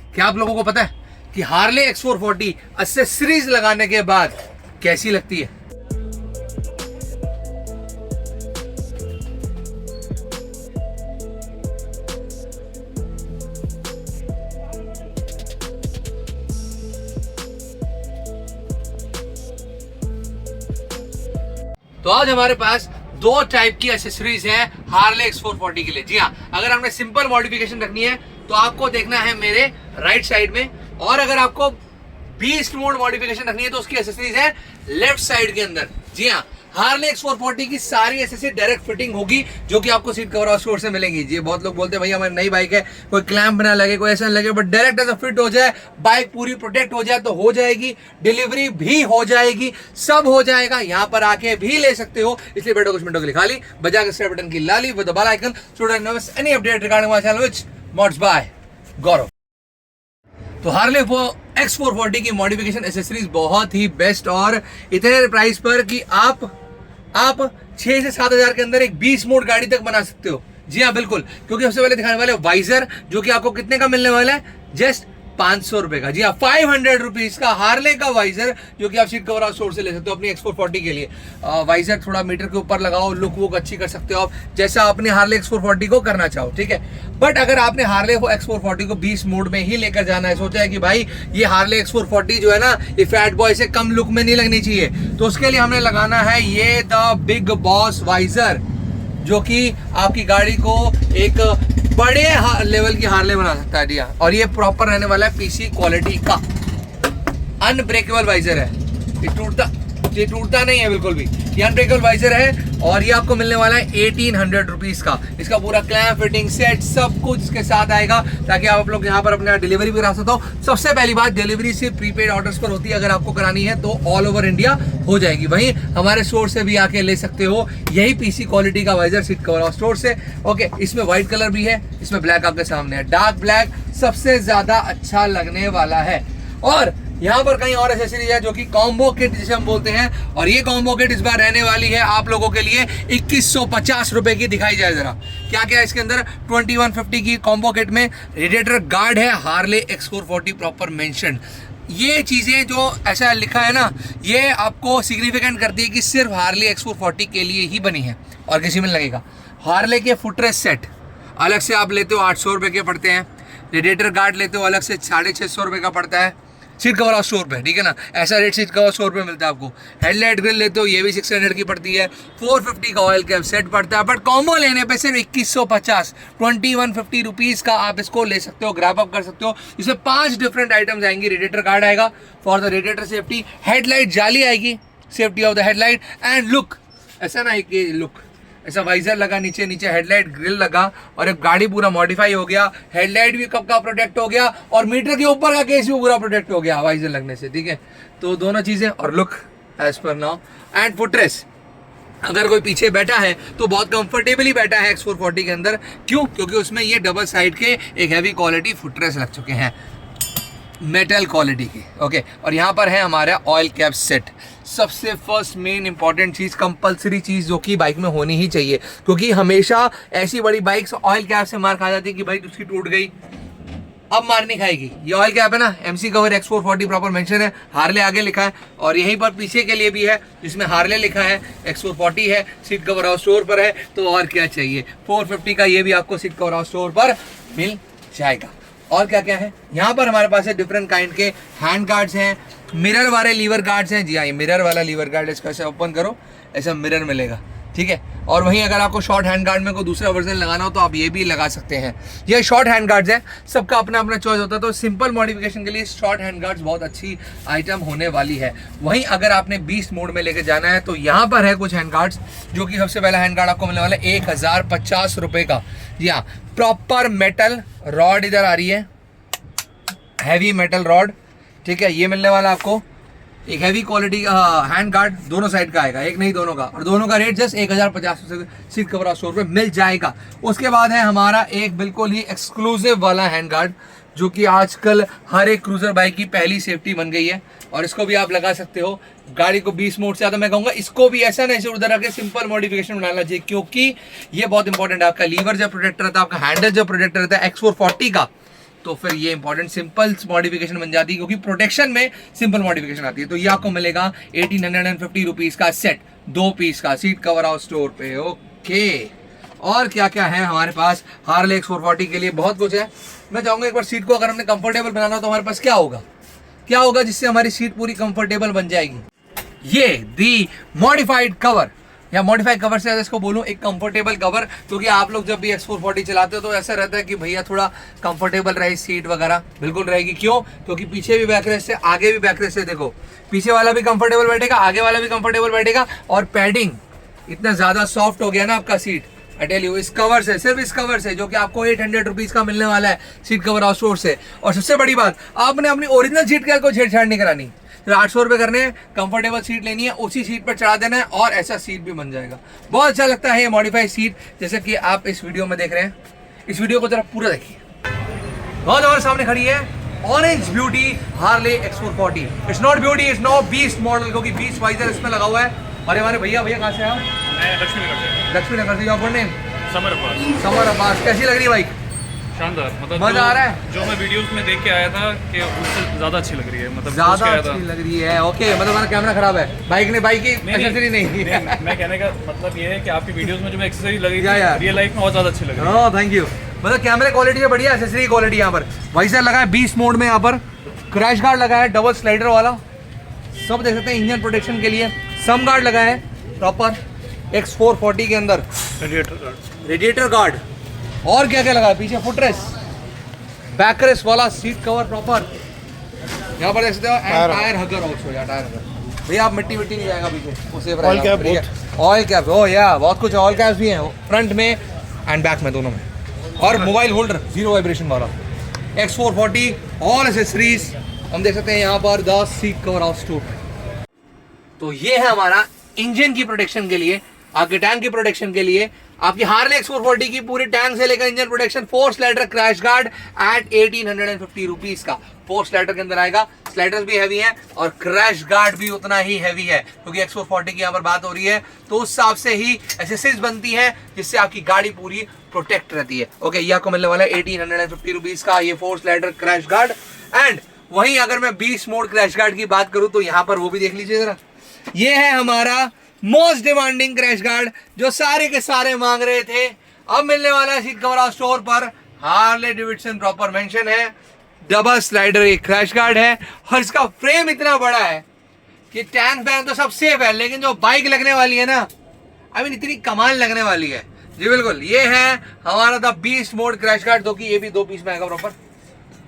क्या आप लोगों को पता है कि हार्ले X440 एक्सेसरीज लगाने के बाद कैसी लगती है? तो आज हमारे पास दो टाइप की एक्सेसरीज है हार्ले X440 के लिए। जी हाँ, अगर हमने सिंपल मॉडिफिकेशन रखनी है तो आपको देखना है मेरे राइट साइड में, और अगर आपको बीस्ट मोड मॉडिफिकेशन रखनी है तो उसकी एक्सेसरीज है लेफ्ट साइड के अंदर। जी हाँ, हार्ले X440 की सारी एक्सेसरीज डायरेक्ट फिटिंग होगी जो कि आपको सीट कवर और स्टोर से मिलेंगी। जी, बहुत लोग बोलते हैं भैया हमारी नई बाइक है, कोई क्लैंप ना लगे, कोई ऐसा ना लगे, बट डायरेक्ट ऐसा फिट हो जाए, बाइक पूरी प्रोटेक्ट हो जाए तो हो जाएगी, डिलीवरी भी हो जाएगी, सब हो जाएगा। यहाँ पर आके भी ले सकते हो, इसलिए बैठो कुछ मिनटों के लिए खाली, बजा के स्टार्ट बटन की लाली with the bell icon so that no miss any update regarding my channel which mods by Gaurav. तो हार्ले X440 की मॉडिफिकेशन एसेसरीज बहुत ही बेस्ट और इतने प्राइस पर कि आप 6 से 7 हजार के अंदर एक 20 मोड गाड़ी तक बना सकते हो। जी हाँ बिल्कुल, क्योंकि सबसे पहले दिखाने वाले वाइजर जो कि आपको कितने का मिलने वाला है, जस्ट 500 रुपए का। जी हाँ, 500 रुपीज का हार्ले का वाइजर जो कि आप सीट कवर स्टोर से ले सकते हो अपनी X440 के लिए। वाइजर थोड़ा मीटर के ऊपर लगाओ, लुक वुक अच्छी कर सकते हो आप, जैसा आपने हार्ले X440 को करना चाहो, ठीक है। बट अगर आपने हार्ले X440 को 20 मोड में ही लेकर जाना है, सोचा है कि भाई ये हार्ले X440 जो है ना, ये फैट बॉय से कम लुक में नहीं लगनी चाहिए, तो उसके लिए हमने लगाना है ये द बिग बॉस वाइजर, जो कि आपकी गाड़ी को एक बड़े लेवल की हार्ले बना सकता है। और ये प्रॉपर रहने वाला है पीसी क्वालिटी का, अनब्रेकेबल वाइजर है, ये टूटता नहीं है बिल्कुल भी, ये अनब्रेकेबल वाइजर है। और ये आपको मिलने वाला है 1800 रुपीज का। इसका पूरा क्लैंप फिटिंग सेट सब कुछ इसके साथ आएगा, ताकि आप लोग यहाँ पर अपने डिलीवरी भी करा सकते हो। सबसे पहली बात, डिलीवरी सिर्फ प्रीपेड ऑर्डर्स पर होती है, अगर आपको करानी है तो ऑल ओवर इंडिया हो जाएगी। वहीं हमारे स्टोर से भी आके ले सकते हो यही पीसी क्वालिटी का वाइजर सीट कवर स्टोर से। ओके, इसमें व्हाइट कलर भी है, इसमें ब्लैक आपके सामने है, डार्क ब्लैक सबसे ज्यादा अच्छा लगने वाला है। और यहाँ पर कई और एक्सेसरीज है जो कि कॉम्बो किट जिसे हम बोलते हैं, और ये कॉम्बो किट इस बार रहने वाली है आप लोगों के लिए 2150 रुपए की। दिखाई जाए जरा क्या क्या है इसके अंदर। 2150 की कॉम्बो किट में रेडिएटर गार्ड है, हार्ले X440 प्रॉपर मेंशन। ये चीजें जो ऐसा लिखा है ना, ये आपको सिग्निफिकेंट करती है कि सिर्फ हार्ले X440 के लिए ही बनी है और किसी में लगेगा। हार्ले के फुटरेस्ट सेट अलग से आप लेते हो 800 रुपए के पड़ते हैं, रेडिएटर गार्ड लेते हो अलग से 650 रुपए का पड़ता है सीट कवर स्टोर पे, ठीक है ना, ऐसा रेट सीट कवर स्टोर पे मिलता है आपको। हेडलाइट ग्रिल लेते हो, ये भी 600 की पड़ती है। 450 का ऑयल कैप सेट पड़ता है, बट कॉम्बो लेने पे सिर्फ 2150 2150 रुपीज़ का आप इसको ले सकते हो, ग्रैब अप कर सकते हो। इसमें 5 डिफरेंट आइटम्स आएंगी। रेडिएटर गार्ड आएगा for the radiator safety, headlight जाली आएगी, safety of the headlight, and look ऐसा ना कि लुक ऐसा वाइजर लगा, नीचे हेडलाइट ग्रिल लगा, और एक गाड़ी पूरा मॉडिफाई हो गया, हेडलाइट भी कब का प्रोटेक्ट हो गया, और मीटर के ऊपर का केस भी पूरा प्रोटेक्ट हो गया वाइजर लगने से, ठीक है। तो दोनों चीजें, और look as per now, and footrest. अगर कोई पीछे बैठा है तो बहुत कंफर्टेबली बैठा है X440 के अंदर। क्यों? क्योंकि उसमें ये डबल साइड के एक हैवी क्वालिटी फुटरेस्ट लग चुके हैं, मेटल क्वालिटी की। ओके, और यहाँ पर है हमारा ऑयल कैप सेट। सबसे फर्स्ट मेन इंपॉर्टेंट चीज़, कंपलसरी चीज़ जो कि बाइक में होनी ही चाहिए, क्योंकि हमेशा ऐसी बड़ी बाइक्स ऑयल कैप से मार खा जाती है कि भाई उसकी टूट गई, अब मार नहीं खाएगी। ये ऑयल कैप है ना, MC cover X440 proper mention है, हार्ले आगे लिखा है, और यहीं पर पीछे के लिए भी है जिसमें हार्ले लिखा है, X440 है, सीट कवर हाउस स्टोर पर है, तो और क्या चाहिए। 450 का ये भी आपको सीट कवर हाउस स्टोर पर मिल जाएगा। और क्या क्या है यहाँ पर हमारे पास है, डिफरेंट काइंड के हैंड गार्ड्स हैं, मिरर वाले लीवर गार्ड्स हैं। जी हाँ, ये मिरर वाला लीवर गार्ड, इसका ऐसा ओपन करो, ऐसा मिरर मिलेगा, ठीक है। और वहीं अगर आपको शॉर्ट हैंड गार्ड में कोई दूसरा वर्जन लगाना हो तो आप ये भी लगा सकते हैं। ये शॉर्ट हैंड गार्ड्स है, सबका अपना अपना चॉइस होता है, तो सिंपल मॉडिफिकेशन के लिए शॉर्ट हैंड गार्ड्स बहुत अच्छी आइटम होने वाली है। वहीं अगर आपने 20 मोड में लेके जाना है तो यहाँ पर है कुछ हैंड गार्ड्स, जो कि सबसे पहला हैंड गार्ड आपको मिलने वाला है 1050 रुपये का। जी हाँ, प्रॉपर मेटल रॉड इधर आ रही है, हैवी मेटल रॉड, ठीक है। ये मिलने वाला आपको एक हैवी क्वालिटी का हैंड गार्ड, दोनों साइड का आएगा, एक नहीं दोनों का, और दोनों का rate just 1050 seat cover store पे मिल जाएगा। उसके बाद है हमारा एक बिल्कुल ही एक्सक्लूसिव वाला हैंड गार्ड, जो कि आजकल हर एक क्रूजर बाइक की पहली सेफ्टी बन गई है, और इसको भी आप लगा सकते हो गाड़ी को 20 मोड से ज़्यादा। मैं कहूँगा इसको भी ऐसा नहीं उधर रख के सिंपल मॉडिफिकेशन बनाना चाहिए, क्योंकि ये बहुत इंपॉर्टेंट है। आपका लीवर जब प्रोटेक्ट रहता है, आपका हैंडल जब प्रोटेक्ट रहता है X440 का, तो फिर ये इंपॉर्टेंट सिंपल मॉडिफिकेशन बन जाती है, क्योंकि प्रोटेक्शन में सिंपल मॉडिफिकेशन आती है। तो ये आपको मिलेगा 1850 रुपीज का सेट, 2 पीस का सीट कवर हाउस स्टोर पे। ओके, और क्या क्या है हमारे पास हार्ले X440 के लिए? बहुत कुछ है। मैं चाहूंगा एक बार सीट को अगर हमने कंफर्टेबल बनाना हो तो हमारे पास क्या होगा जिससे हमारी सीट पूरी कंफर्टेबल बन जाएगी? ये दी मॉडिफाइड कवर, या मॉडिफाइड कवर से इसको बोलूं एक कंफर्टेबल कवर, क्योंकि आप लोग जब भी X440 चलाते हो तो ऐसा रहता है कि भैया थोड़ा कंफर्टेबल रहे सीट वगैरह, बिल्कुल रहेगी। क्यों? क्योंकि पीछे भी बैकरेस्ट है, आगे भी बैकरेस्ट है। देखो पीछे वाला भी कंफर्टेबल बैठेगा, आगे वाला भी कंफर्टेबल बैठेगा, और पैडिंग इतना ज्यादा सॉफ्ट हो गया ना आपका सीट, आई टेल यू, इस कवर से, सिर्फ इस कवर से, जो कि आपको 800 रुपीज का मिलने वाला है सीट कवर हाउस स्टोर से। और सबसे बड़ी बात, आपने अपनी ओरिजिनल सीट के को छेड़छाड़ नहीं करानी, 800 रुपए करने हैं, कंफर्टेबल सीट लेनी है, उसी सीट पर चढ़ा देना है और ऐसा सीट भी बन जाएगा। बहुत अच्छा लगता है ये मॉडिफाइड सीट, जैसे कि आप इस वीडियो में देख रहे हैं। इस वीडियो को जरा पूरा देखिए। बहुत हमारे सामने खड़ी है orange beauty Harley X440। It's not beauty, it's not beast model, क्योंकि बीस्ट वाइजर इसमें लगा हुआ है। हमारे भैया कहाँ से आप? लक्ष्मी नगर से। आपका नेम? समर अब्बास। कैसी लग रही है बाइक? शानदार, मतलब मजा आ रहा है। जो मैं वीडियोस में देख के आया था कि उससे ज्यादा अच्छी लग रही है, मतलब ज्यादा अच्छी लग रही है। ओके, मतलब हमारा कैमरा खराब है, बाइक की एक्सेसरी नहीं। मैं कहने का मतलब ये है कि आपकी वीडियोस में जो एक्सेसरी लगी थी रियल लाइफ में बहुत ज्यादा अच्छी लग रही है। Thank you. मतलब कैमरा क्वालिटी है बढ़िया, एक्सेसरी क्वालिटी यहाँ पर वाइजर लगा है 20 मोड में, यहाँ पर क्रैश गार्ड लगा है डबल स्लाइडर वाला, सब देख सकते हैं। इंजन प्रोटेक्शन के लिए सम गार्ड लगा है प्रॉपर X440 के अंदर, रेडिएटर गार्ड, और क्या क्या लगा है पीछे? फुटरेस्ट, बैकरेस्ट वाला सीट कवर प्रॉपर, यहाँ पर देख सकते हो, एंड टायर हगर ऑल्सो। या टायर हगर भैया, आप मिट्टी नहीं जाएगा पीछे, वो सेफ रहेगा। ऑयल कैप, ओ या बहुत कुछ ऑयल कैप भी है फ्रंट में एंड बैक में, दोनों में। और मोबाइल होल्डर 0 वाइब्रेशन वाला X440, ऑल एसेसरीज हम देख सकते हैं यहाँ पर 10 सीट कवर हाउस स्टोर। तो ये है हमारा इंजन की प्रोटेक्शन के लिए, आपके टैंक की प्रोटेक्शन के लिए, आपकी हार्ले X440 की पूरी टैंक से लेकर engine protection. 4 slider crash guard at 1850 rupees का 4 स्लाइडर के अंदर आएगा। स्लाइडर्स भी हैवी हैं और क्रैश गार्ड भी उतना ही हैवी है, क्योंकि X440 की यहाँ पर बात हो रही है, तो उस हिसाब से ही एसेसरीज बनती है जिससे आपकी गाड़ी पूरी प्रोटेक्ट रहती है। ओके, ये आपको मिलने वाला है 1850 रुपीज का ये 4 स्लाइडर क्रैश गार्ड। एंड वहीं अगर मैं 20 मोड क्रैश गार्ड की बात करूं तो यहाँ पर वो भी देख लीजिए जरा। ये है हमारा मोस्ट डिमांडिंग क्रैश गार्ड, जो सारे के सारे मांग रहे थे, अब मिलने वाला है सीट कवर हाउस स्टोर पर। हार्ले डेविडसन प्रॉपर मेंशन है, डबल स्लाइडर एक क्रैश गार्ड है, और इसका फ्रेम इतना बड़ा है कि टैंक बैन तो सब सेफ है, लेकिन जो बाइक लगने वाली है ना, आई मीन इतनी कमाल लगने वाली है। जी बिल्कुल, ये है हमारा the beast mode crash guard, जो कि ये भी 2 पीस में आएगा प्रॉपर।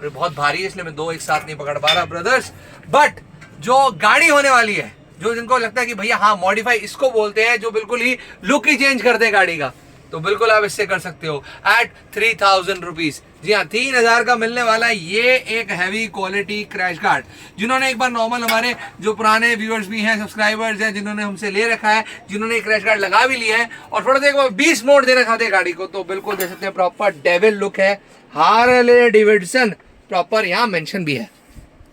बहुत भारी है इसलिए मैं 2 एक साथ नहीं पकड़ पा रहा ब्रदर्स, बट जो गाड़ी होने वाली है, जो जिनको लगता है कि भैया हाँ मॉडिफाई इसको बोलते हैं, जो बिल्कुल ही लुक ही चेंज कर दे गाड़ी का, तो बिल्कुल आप इससे कर सकते हो एट 3000 रुपीज। जी हाँ, 3000 का मिलने वाला है ये एक हैवी क्वालिटी क्रैश गार्ड। जिन्होंने एक बार नॉर्मल, हमारे जो पुराने व्यूअर्स भी हैं, सब्सक्राइबर्स हैं, जिन्होंने हमसे ले रखा है, जिन्होंने क्रैश गार्ड लगा भी लिया है और थोड़ा सा एक बार 20 मोड दे रखा थे गाड़ी को, तो बिल्कुल दे सकते हैं। प्रॉपर डेविल लुक है, हार्ले डेविडसन प्रॉपर यहाँ मेंशन भी है,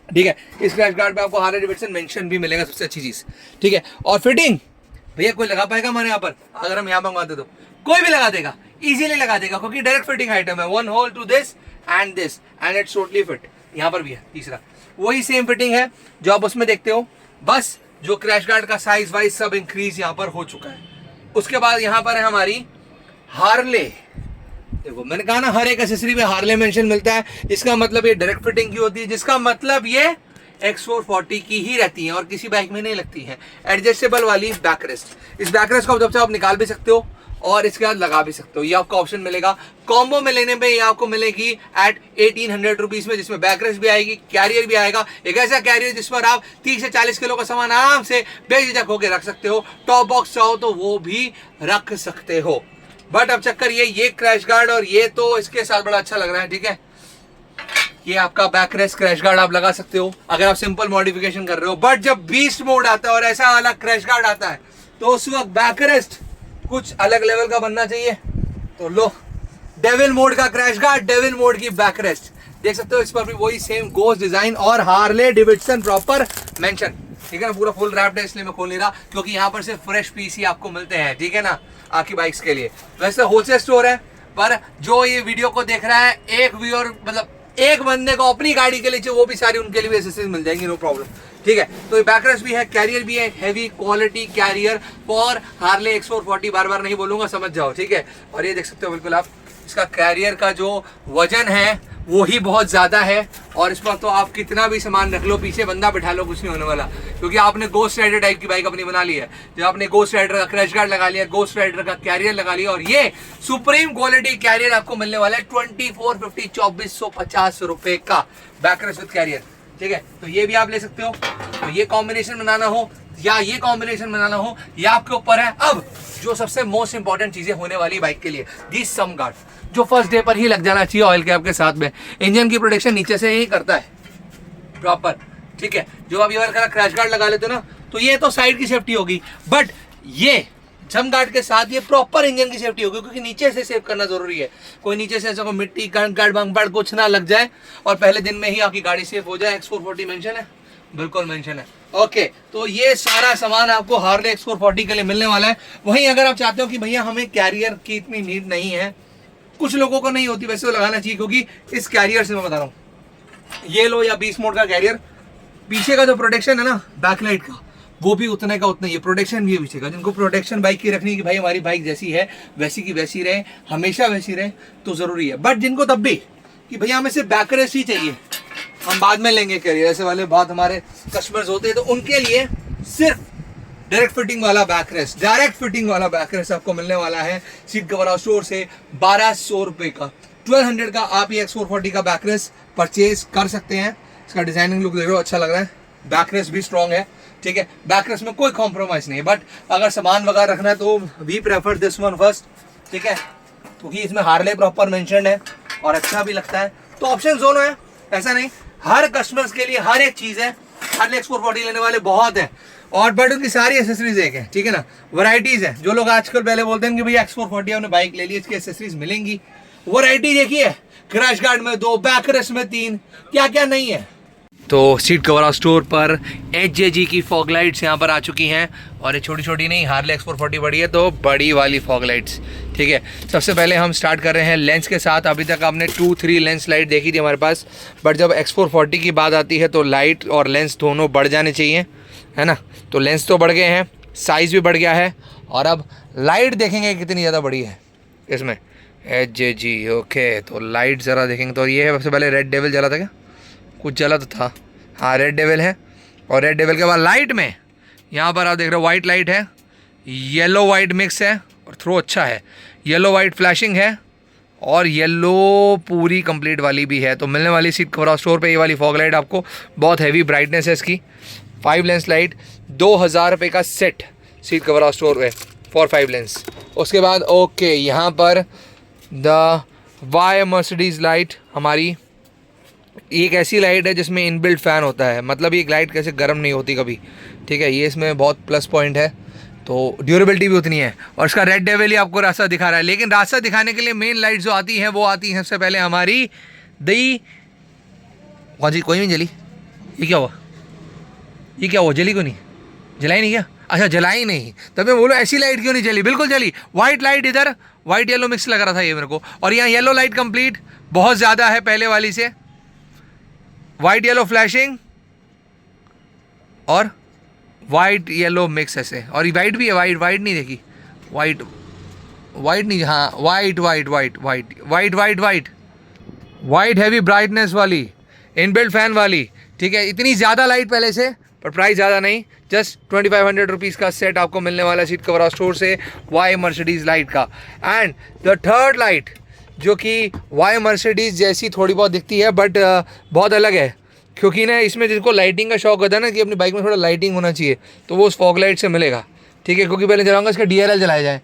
ठीक है। इस क्रैश गार्ड पे आपको हार्ले डेविडसन मेंशन भी मिलेगा, सबसे अच्छी चीज, ठीक है। और फिटिंग भैया कोई लगा पाएगा हमारे यहाँ पर? अगर हम यहाँ मंगवाते तो कोई भी लगा देगा, इजीली लगा देगा, क्योंकि डायरेक्ट फिटिंग आइटम है। 1 hole to this and it's totally fit. यहाँ पर भी है तीसरा, वही सेम फिटिंग है जो आप उसमें देखते हो, बस जो क्रैश गार्ड का साइज वाइज सब इंक्रीज यहाँ पर हो चुका है। उसके बाद यहाँ पर है हमारी हार्ले। देखो मैंने कहा ना, हर एक एक्सेसरी में हार्ले मेंशन मिलता है, इसका मतलब ये डायरेक्ट फिटिंग की होती है, जिसका मतलब ये X440 की ही रहती है और किसी बाइक में नहीं लगती है। एडजस्टेबल वाली बैकरेस्ट, इस बैकरेस्ट को जब से आप निकाल भी सकते हो और इसके बाद लगा भी सकते हो, ये आपका ऑप्शन मिलेगा। कॉम्बो में लेने पे ये आपको मिलेगी एट 1800 रुपीज में, जिसमें बैकरेस्ट भी आएगी, कैरियर भी आएगा, एक ऐसा कैरियर जिस पर आप 30 से 40 किलो का सामान आराम से बेझिझक होकर रख सकते हो। टॉप बॉक्स चाहो तो वो भी रख सकते हो। बट अब चक्कर ये क्रैश गार्ड और ये तो इसके साथ बड़ा अच्छा लग रहा है, ठीक है। ये आपका बैकरेस्ट क्रैश गार्ड आप लगा सकते हो अगर आप सिंपल मॉडिफिकेशन कर रहे हो। बट जब बीस्ट मोड आता है और ऐसा वाला क्रैश गार्ड आता है, तो उस वक्त बैकरेस्ट कुछ अलग लेवल का बनना चाहिए। तो लो, डेविल मोड का क्रैश गार्ड, डेविल मोड की बैकरेस्ट देख सकते हो। इस पर भी वही सेम गोस्ट डिजाइन और हार्ले डेविडसन प्रॉपर मेंशन, ठीक है ना। पूरा फुल रैप्ड है, इसलिए मैं खोल नहीं रहा, क्योंकि यहाँ पर सिर्फ फ्रेश पीस ही आपको मिलते हैं, ठीक है ना, आपकी बाइक्स के लिए। वैसे होलसेल स्टोर है, पर जो ये वीडियो को देख रहा है, एक व्यूअर मतलब एक बंदे को अपनी गाड़ी के लिए चाहिए, वो भी सारी उनके लिए भी एसेसरीज मिल जाएंगी, नो प्रॉब्लम। ठीक है, तो बैकरेस्ट भी है, कैरियर भी है, heavy quality carrier for Harley X440, बार बार नहीं बोलूंगा, समझ जाओ। ठीक है, और ये देख सकते हो बिल्कुल आप, इसका कैरियर का जो वजन है वो ही बहुत ज्यादा है, और इस पर तो आप कितना भी सामान रख लो, पीछे बंदा बैठा लो, कुछ नहीं होने वाला, क्योंकि आपने गोस्ट राइडर टाइप की बाइक अपनी बना ली है। जब आपने गोस्ट राइडर का क्रैश गार्ड लगा लिया, गोस्ट राइडर का कैरियर लगा लिया, और ये सुप्रीम क्वालिटी कैरियर आपको मिलने वाला है 2450 2450 रुपए का बैकरेस्ट विद कैरियर। ठीक है, तो ये भी आप ले सकते हो। तो ये कॉम्बिनेशन बनाना हो या ये कॉम्बिनेशन बनाना हो, ये आपके ऊपर है। अब जो सबसे मोस्ट इंपॉर्टेंट चीजें होने वाली बाइक के लिए, दी सम गार्ड, जो फर्स्ट डे पर ही लग जाना चाहिए ऑयल कैप के साथ में। इंजन की प्रोटेक्शन नीचे से ही करता है प्रॉपर। ठीक है, जो आप ये वाला क्रैश गार्ड लगा लेते हो ना, तो ये तो साइड की सेफ्टी होगी, बट ये जम गार्ड के साथ ये प्रॉपर इंजन की सेफ्टी होगी, क्योंकि नीचे से सेव करना जरूरी है। कोई नीचे से ऐसा कोई मिट्टी गार्ड बंग कुछ ना लग जाए और पहले दिन में ही आपकी गाड़ी सेफ हो जाए। X440 मेंशन है, बिल्कुल मेंशन है। ओके, तो ये सारा सामान आपको हार्ले X440 के लिए मिलने वाला है। वहीं अगर आप चाहते हो कि भैया हमें कैरियर की इतनी नीड नहीं है, कुछ लोगों को नहीं होती, वैसे वो लगाना चाहिए, क्योंकि इस कैरियर से मैं बता रहा हूँ, ये लो या 20 मोड का कैरियर, पीछे का जो प्रोटेक्शन है ना बैकलाइट का, वो भी उतने का उतना ही, प्रोटेक्शन भी है पीछे का। जिनको प्रोटेक्शन बाइक की रखनी है कि भाई हमारी बाइक जैसी है वैसी की वैसी रहे, हमेशा वैसी रहे, तो जरूरी है। बट जिनको तब भी कि भैया हमें सिर्फ बैकरेस्ट ही चाहिए, हम बाद में लेंगे कैरियर, ऐसे वाले बहुत हमारे कस्टमर्स होते हैं, तो उनके लिए सिर्फ डायरेक्ट फिटिंग वाला बैकरेस्ट, डायरेक्ट फिटिंग वाला बैकरेस्ट आपको मिलने वाला है सीट कवर स्टोर से 1200 रुपए का। 1200 का आप ये X440 का बैकरेस्ट परचेज कर सकते हैं। इसका डिजाइनिंग लुक देख रहे हो, अच्छा लग रहा है, बैकरेस्ट भी स्ट्रॉन्ग है। ठीक है, बैकरेस्ट में कोई कॉम्प्रोमाइज नहीं है, बट अगर सामान वगैरह रखना है तो we prefer this one first. ठीक है, क्योंकि इसमें हार्ले प्रॉपर मेंशन्ड है और अच्छा भी लगता है। तो ऑप्शन दोनों है, ऐसा नहीं, हर कस्टमर्स के लिए हर एक चीज है। हार्ले X440 लेने वाले बहुत है, और बट उनकी सारी एसेसरीज एक है। ठीक है ना, वैरायटीज है। जो लोग आजकल पहले बोलते हैं कि भैया X440 हमने बाइक ले ली, इसकी एसेसरीज मिलेंगी, वैरायटी देखिए, क्रैश गार्ड में 2, बैकरेस्ट में 3, क्या क्या नहीं है। तो सीट कवर स्टोर पर HJG की फॉग लाइट्स यहाँ पर आ चुकी हैं, और ये छोटी छोटी नहीं, हार्ले X440 बड़ी है तो बड़ी वाली फॉग लाइट्स। ठीक है, सबसे पहले हम स्टार्ट कर रहे हैं लेंस के साथ। अभी तक आपने 2-3 लेंस लाइट देखी थी हमारे पास, बट जब X440 की बात आती है तो लाइट और लेंस दोनों बढ़ जाने चाहिए, है ना। तो लेंस तो बढ़ गए हैं, साइज़ भी बढ़ गया है, और अब लाइट देखेंगे कितनी ज़्यादा बड़ी है इसमें। HJG, ओके, तो लाइट ज़रा देखेंगे तो ये है। सबसे पहले रेड डेविल जला था क्या, कुछ जला तो था, हाँ रेड डेविल है। और रेड डेविल के बाद लाइट में यहाँ पर आप देख रहे हो वाइट लाइट है, येलो वाइट मिक्स है, और थ्रो अच्छा है, येलो वाइट फ्लैशिंग है, और येलो पूरी कंप्लीट वाली भी है। तो मिलने वाली सीट कवर स्टोर पे ये वाली फॉग लाइट आपको, बहुत हैवी ब्राइटनेस है इसकी। 5 लेंस लाइट 2000 रुपये का सेट सीट कवर स्टोर पे फॉर 5 लेंस। उसके बाद ओके, यहाँ पर द वाई मर्सिडीज़ लाइट हमारी, एक ऐसी लाइट है जिसमें इनबिल्ट फ़ैन होता है, मतलब ये लाइट कैसे गर्म नहीं होती कभी। ठीक है, ये इसमें बहुत प्लस पॉइंट है, तो ड्यूरेबिलिटी भी उतनी है। और इसका रेड डेविल ही आपको रास्ता दिखा रहा है, लेकिन रास्ता दिखाने के लिए मेन लाइट जो आती है वो आती है सबसे पहले हमारी दी। कौन सी, कोई नहीं जली, ये क्या हुआ, ये क्या हुआ, जली क्यों नहीं, जलाई नहीं क्या, अच्छा जलाई नहीं, तब मैं बोलो ऐसी लाइट क्यों नहीं जली, बिल्कुल जली। वाइट लाइट इधर वाइट येलो मिक्स लग रहा था ये मेरे को, और यहाँ येलो लाइट कंप्लीट बहुत ज़्यादा है पहले वाली से, वाइट येलो फ्लैशिंग और वाइट येलो मिक्स ऐसे, और वाइट भी है, वाइट नहीं देखी, वाइट नहीं, हाँ वाइट हैवी ब्राइटनेस वाली इनबिल्ट फैन वाली। ठीक है, इतनी ज़्यादा लाइट पहले से, पर प्राइस ज़्यादा नहीं, जस्ट 2500 रुपीज़ का सेट आपको मिलने वाला सीट कवर स्टोर से वाई मर्सिडीज़ लाइट का। एंड द थर्ड लाइट जो कि वाई मर्सिडीज़ जैसी थोड़ी बहुत दिखती है, बट बहुत अलग है, क्योंकि ना इसमें जिसको लाइटिंग का शौक होता है ना कि अपनी बाइक में थोड़ा लाइटिंग होना चाहिए, तो वो उस फॉग लाइट से मिलेगा। ठीक है, क्योंकि पहले जलाऊंगा इसका DLL जलाए जाए।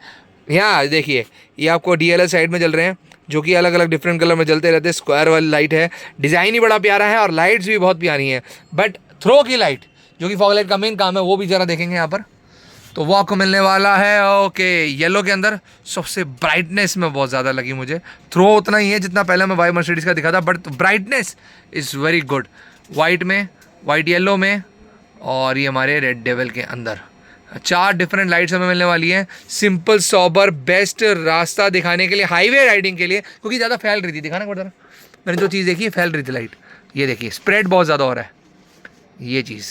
यहाँ देखिए, ये आपको DLL साइड में जल रहे हैं, जो कि अलग अलग डिफरेंट कलर में जलते रहते हैं। स्क्वायर वाली लाइट है, डिज़ाइन ही बड़ा प्यारा है, और लाइट्स भी बहुत प्यारी हैं। बट थ्रो की लाइट जो कि फॉग लाइट का मेन काम है, वो भी ज़रा देखेंगे यहाँ पर, तो वो आपको मिलने वाला है ओके येलो के अंदर। सबसे ब्राइटनेस में बहुत ज़्यादा लगी मुझे, थ्रो उतना ही है जितना पहले मैं वाई मर्सिडीज़ का दिखा था, but brightness is very good. White में, वाइट येलो में, और ये हमारे रेड डेविल के अंदर 4 डिफरेंट लाइट्स हमें मिलने वाली हैं। सिंपल सोबर बेस्ट रास्ता दिखाने के लिए, हाईवे राइडिंग के लिए, क्योंकि ज़्यादा फैल रही थी, दिखाना पड़ता ना, मैंने जो चीज़ देखी है फैल रही थी लाइट, ये देखिए स्प्रेड बहुत ज़्यादा हो रहा है, ये चीज़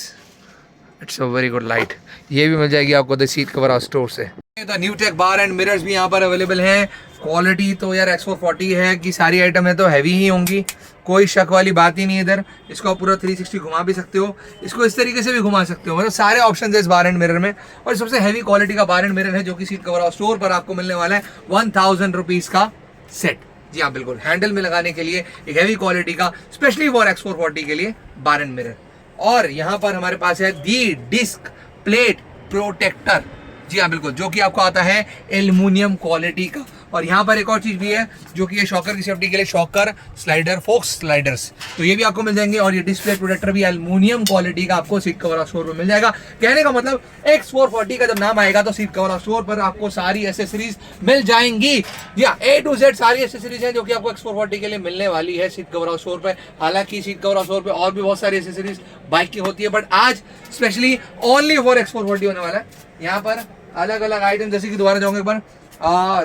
it's a very good light. ये भी मिल जाएगी आपको द सीट कवर स्टोर से। The new tech bar and mirrors भी यहाँ पर अवेलेबल हैं। क्वालिटी तो यार X440 है कि सारी आइटम है तो हैवी ही होंगी, कोई शक वाली बात ही नहीं है इधर। इसको आप पूरा 360 घुमा भी सकते हो, इसको इस तरीके से भी घुमा सकते हो, मतलब सारे ऑप्शन है इस बार एंड मिरर में। और सबसे हैवी क्वालिटी का बार एंड मिरर है जो कि सीट कवर स्टोर पर आपको मिलने वाला है 1000 रुपीज़ का सेट। जी हाँ बिल्कुल, हैंडल में लगाने के लिए एक हैवी क्वालिटी का स्पेशली फॉर X440 के लिए बार एंड मिरर। और यहाँ पर हमारे पास है दी डिस्क प्लेट प्रोटेक्टर, जी हाँ बिल्कुल, जो कि आपको आता है एल्युमिनियम क्वालिटी का। और यहाँ पर एक और चीज़ भी है जो कि ये शॉकर की सेफ्टी के लिए शॉकर स्लाइडर फोक्स स्लाइडर्स, तो ये भी आपको मिल जाएंगे। और ये डिस्प्ले प्रोटेक्टर भी एल्युमिनियम क्वालिटी का आपको सीट कवर स्टोर में मिल जाएगा। कहने का मतलब X440 का जब नाम आएगा तो सीट कवर स्टोर पर आपको सारी एसेसरीज मिल जाएंगी। जी हाँ, A to Z सारी एसेसरीज है जो कि आपको X440 के लिए मिलने वाली है सीट कवर स्टोर पर। हालांकि सीट कवर स्टोर पर और भी बहुत सारी एसेसरीज बाइक की होती है, बट आज स्पेशली ओनली फॉर X440 होने वाला है। यहाँ पर अलग अलग आइटम, जैसे कि दोबारा जाऊंगे एक बार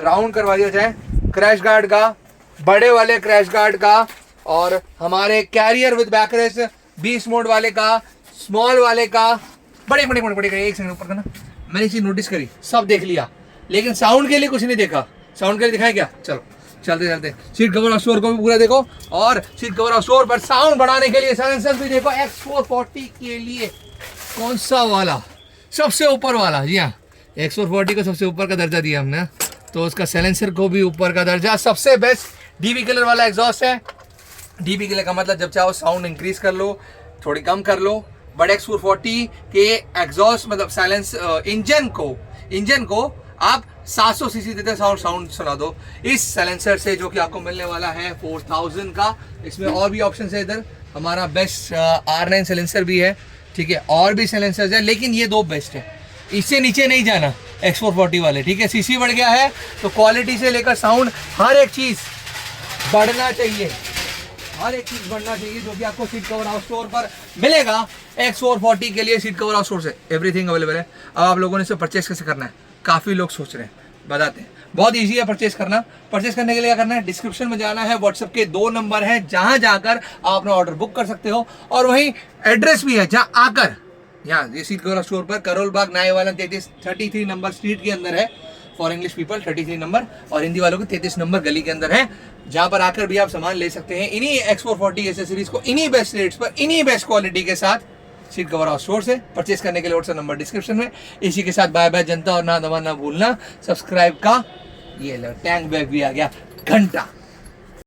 राउंड करवा दिया जाए, क्रैश गार्ड का, बड़े वाले क्रैश गार्ड का, और हमारे कैरियर विद बैकरेस्ट 20 मोड वाले का, स्मॉल वाले का, बड़े एक सेकंड ऊपर करना, मैंने एक चीज नोटिस करी, सब देख लिया लेकिन साउंड के लिए कुछ नहीं देखा। साउंड के लिए दिखाया क्या? चलो चलते सीट कवर स्टोर को भी पूरा देखो। और सीट कवर स्टोर पर साउंड बढ़ाने के लिए साइलेंसर भी देखो X440 के लिए। कौन सा वाला? सबसे ऊपर वाला। जी हाँ, X440 को सबसे ऊपर का दर्जा दिया हमने, तो उसका साइलेंसर को भी ऊपर का दर्जा। सबसे बेस्ट डीबी किलर वाला एग्जॉस्ट है। डीबी किलर का मतलब जब चाहो साउंड इंक्रीज कर लो, थोड़ी कम कर लो, बट X440 के एग्जॉस्ट मतलब साइलेंस इंजन को आप 700 सीसी देते साउंड सुना दो इस साइलेंसर से, जो कि आपको मिलने वाला है 4000 का। इसमें और भी ऑप्शन है, इधर हमारा बेस्ट R9 साइलेंसर भी है, ठीक है, और भी साइलेंसर्स है, लेकिन ये दो बेस्ट है, इससे नीचे नहीं जाना X440 वाले, ठीक है। सीसी बढ़ गया है तो क्वालिटी से लेकर साउंड हर एक चीज बढ़ना चाहिए, हर एक चीज बढ़ना चाहिए, जो कि आपको सीट कवर हाउस स्टोर पर मिलेगा। X440 के लिए सीट कवर हाउस स्टोर से एवरीथिंग अवेलेबल है। अब आप लोगों ने इसे परचेस कैसे करना है, काफी लोग सोच रहे हैं, बताते हैं। बहुत इजी है परचेस करना। परचेस करने के लिए क्या करना है, डिस्क्रिप्शन में जाना है, व्हाट्सएप के 2 नंबर है जहां जाकर आप अपना ऑर्डर बुक कर सकते हो, और वहीं एड्रेस भी है जहां आकर, यहाँ ये सीट कवर स्टोर पर करोल बाग नायवाला 33 नंबर स्ट्रीट के अंदर है, फॉर इंग्लिश पीपल 33 नंबर, और हिंदी वालों को 33 नंबर गली के अंदर है, जहां पर आकर भी आप सामान ले सकते हैं इन्हीं X440 एसेसरीज को इन्हीं बेस्ट रेट्स पर, इन्हीं बेस्ट क्वालिटी के साथ सीट कवर हाउस स्टोर से। परचेस करने के लिए व्हाट्सएप नंबर डिस्क्रिप्शन में। इसी के साथ बाय बाय जनता, और ना दबा ना भूलना सब्सक्राइब का ये लो टैंक बैग भी आ गया, घंटा।